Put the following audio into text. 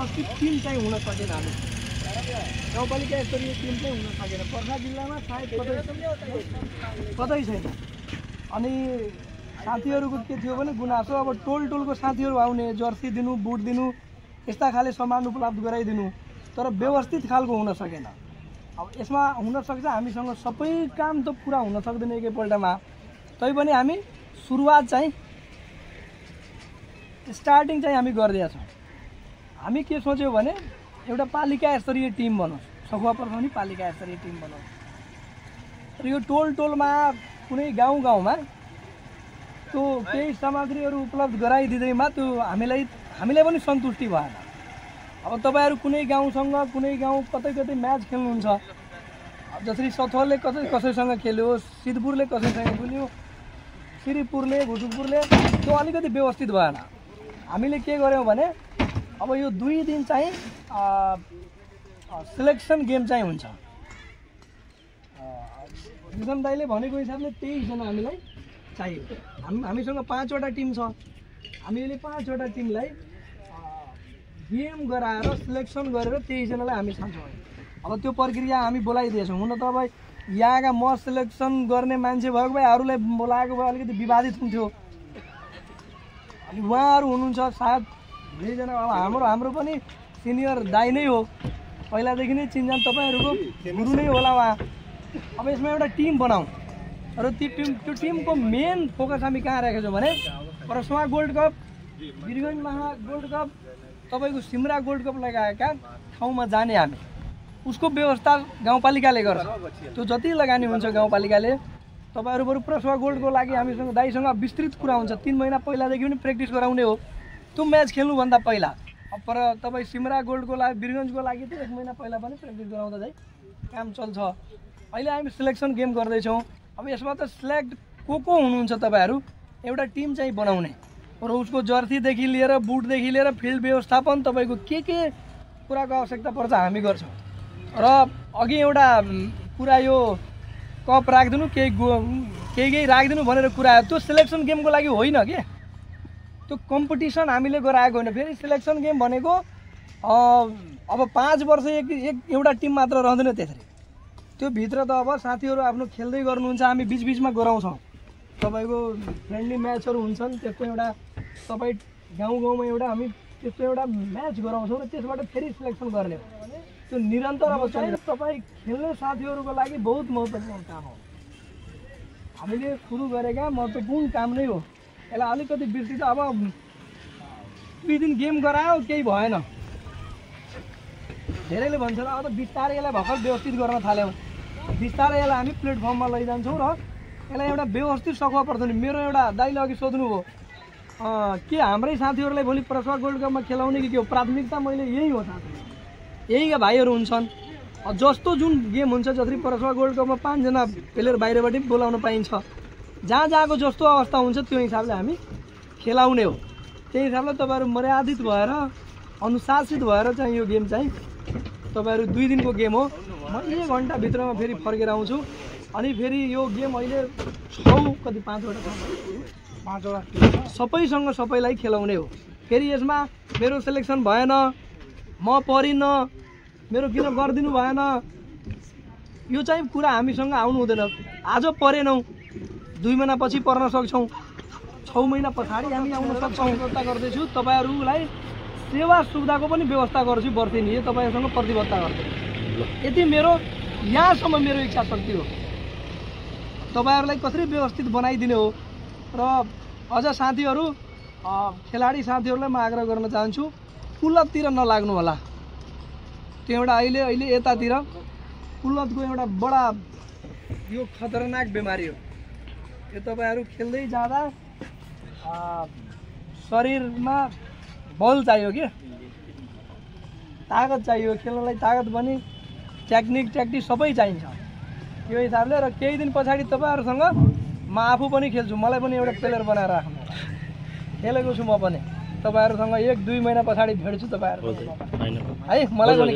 व्यवस्थित टिम चाहिँ हुन सकेन। हामी गाउँपालिका स्तरीय टिम चाहिँ हुन सकेन। पर्सा जिल्लामा सायद कतै छैन। अनि साथीहरूको के थियो भने गुनासो अब टोलको साथीहरू आउने, जर्सी दिनु, बुट दिनु, यस्ता खाले सामान उपलब्ध गराइदिनु, तर व्यवस्थित खालको हुन सकेन। अब यसमा हुन सक्छ हामीसँग सबै काम त पुरा हुन सक्दैन एकैपल्टमा, तैपनि हामी सुरुवात चाहिँ स्टार्टिङ चाहिँ हामी गर्दैछौँ। हामी के सोच्यौँ भने एउटा पालिका स्तरीय टिम बनोस्, सखुवा पर्साउने पालिका स्तरीय टिम बनोस्। र यो टोलमा कुनै गाउँमा त्यो केही सामग्रीहरू उपलब्ध गराइदिँदैमा त्यो हामीलाई पनि सन्तुष्टि भएन। अब तपाईँहरू कुनै गाउँसँग कुनै गाउँ कतै म्याच खेल्नुहुन्छ, जसरी सथवालले कसैसँग खेल्यो, सिद्धपुरले कसैसँग खेल्यो, श्रीपुरले, भुटुकपुरले, त्यो अलिकति व्यवस्थित भएन। हामीले के गर्यौँ भने अब यो 2 दिन चाहिँ सिलेक्सन गेम चाहिँ हुन्छ। विक्रम दाइले भनेको हिसाबले 23 जना हामीलाई चाहियो। हामीसँग 5 वटा टिम छ। हामीले 5 वटा टिमलाई गेम गराएर सिलेक्सन गरेर 23 जनालाई हामी छान्छौँ। अब त्यो प्रक्रिया हामी बोलाइदिएछौँ। हुन त अब यहाँका म सिलेक्सन गर्ने मान्छे भएको भए अरूलाई बोलाएको भए अलिकति विवादित हुन्थ्यो। अनि उहाँहरू हुनुहुन्छ सायद 2 जना। अब हाम्रो पनि सिनियर दाइ नै हो, पहिलादेखि नै चिन्जान, तपाईँहरूको गुरु नै होला उहाँ। अब यसमा एउटा टिम बनाऊँ र त्यो टिमको मेन फोकस हामी कहाँ राखेको छौँ भने परसुवा गोल्ड कप, वीरगञ्ज महा गोल्ड कप, तपाईँको सिमरा गोल्ड कप लगाएका ठाउँमा जाने हामी उसको व्यवस्था गाउँपालिकाले गर्छ। त्यो जति लगानी हुन्छ गाउँपालिकाले, तपाईँहरू बरु परसुवा गोल्डको लागि हामीसँग दाइसँग विस्तृत कुरा हुन्छ। 3 महिना पहिलादेखि पनि प्र्याक्टिस गराउने हो त्यो म्याच खेल्नुभन्दा पहिला। अब पर तपाईँ सिमरा गोल्डको लागि, वीरगञ्जको लागि त 1 महिना पहिला पनि प्र्याक्टिस गराउँदा चाहिँ काम चल्छ। अहिले हामी सिलेक्सन गेम गर्दैछौँ। अब यसमा त सिलेक्ट को हुनुहुन्छ तपाईँहरू, एउटा टिम चाहिँ बनाउने र उसको जर्सीदेखि लिएर बुटदेखि लिएर फिल्ड व्यवस्थापन, तपाईँको के कुराको आवश्यकता पर्छ हामी गर्छौँ। र अघि एउटा कुरा यो कप राखिदिनु, केही राखिदिनु भनेर कुरा आयो, त्यो सिलेक्सन गेमको लागि होइन के, त्यो कम्पिटिसन हामीले गराएको होइन। फेरि सिलेक्सन गेम भनेको अब 5 वर्ष एउटा टिम मात्र रहँदैन। त्यसरी त्यो भित्र त अब साथीहरू आफ्नो खेल्दै गर्नुहुन्छ, हामी बिचबिचमा गराउँछौँ। तपाईँको फ्रेन्डली म्याचहरू हुन्छन्, त्यस्तो एउटा तपाईँ गाउँमा एउटा हामी त्यस्तो एउटा म्याच गराउँछौँ र त्यसबाट फेरि सिलेक्सन गर्ने हो। त्यो निरन्तर अब चाहिँ तपाईँ खेल्ने साथीहरूको लागि बहुत महत्त्वपूर्ण काम हो। हामीले सुरु गरेका महत्त्वपूर्ण काम नै हो। यसलाई अलिकति बिर्सिन्छ। अब 2 दिन गेम गरायो केही भएन, धेरैले भन्छन् अब त बिस्तारै यसलाई भर्खर व्यवस्थित गर्न थाल्यौँ। बिस्तारै यसलाई हामी प्लेटफर्ममा लैजान्छौँ र यसलाई एउटा व्यवस्थित सखुवा पर्छ नि। मेरो एउटा दाइले अघि सोध्नुभयो के हाम्रै साथीहरूलाई भोलि परसुवा गोल्ड कपमा खेलाउने कि के हो, प्राथमिकता मैले यही हो। साथीहरू यहीका भाइहरू हुन्छन्। जस्तो जुन गेम हुन्छ, जसरी परसुवा गोल्ड कपमा 5 जना प्लेयर बाहिरबाट बोलाउन पाइन्छ, जहाँको जस्तो अवस्था हुन्छ त्यो हिसाबले हामी खेलाउने हो। त्यही हिसाबले तपाईँहरू मर्यादित भएर अनुशासित भएर चाहिँ यो गेम चाहिँ तपाईँहरू 2 दिनको गेम हो। म 1 घन्टाभित्रमा फेरि फर्केर आउँछु। अनि फेरि यो गेम अहिले 5 वटा सबैसँग सबैलाई खेलाउने हो। फेरि यसमा मेरो सिलेक्सन भएन, म परिनँ, मेरो किन गरिदिनु भएन, यो चाहिँ कुरा हामीसँग आउनु हुँदैन। आज परेनौँ, 2 महिनापछि पर्न सक्छौँ, 6 महिना पछाडि हामी आउन सक्छौँ। व्यवस्था गर्दैछु, तपाईँहरूलाई सेवा सुविधाको पनि व्यवस्था गर्छु वर्षेनी, तपाईँहरूसँग प्रतिबद्धता गर्छु। यति मेरो यहाँसम्म मेरो इच्छा शक्ति हो। तपाईँहरूलाई कसरी व्यवस्थित बनाइदिने हो। र अझ साथीहरू, खेलाडी साथीहरूलाई म आग्रह गर्न चाहन्छु, कुलततिर नलाग्नु होला। त्यो एउटा अहिले यतातिर कुलतको एउटा बडा यो खतरनाक बिमारी हो। यो तपाईँहरू खेल्दै जाँदा शरीरमा बल चाहियो के, तागत चाहियो। खेल्नलाई तागत पनि ट्याक्टिक सबै चाहिन्छ। त्यो हिसाबले र केही दिन पछाडि तपाईँहरूसँग म आफू पनि खेल्छु। मलाई पनि एउटा प्लेयर बनाएर राख्नु, खेलेको छु म पनि। तपाईँहरूसँग 1-2 महिना पछाडि भेट्छु तपाईँहरू है, मलाई पनि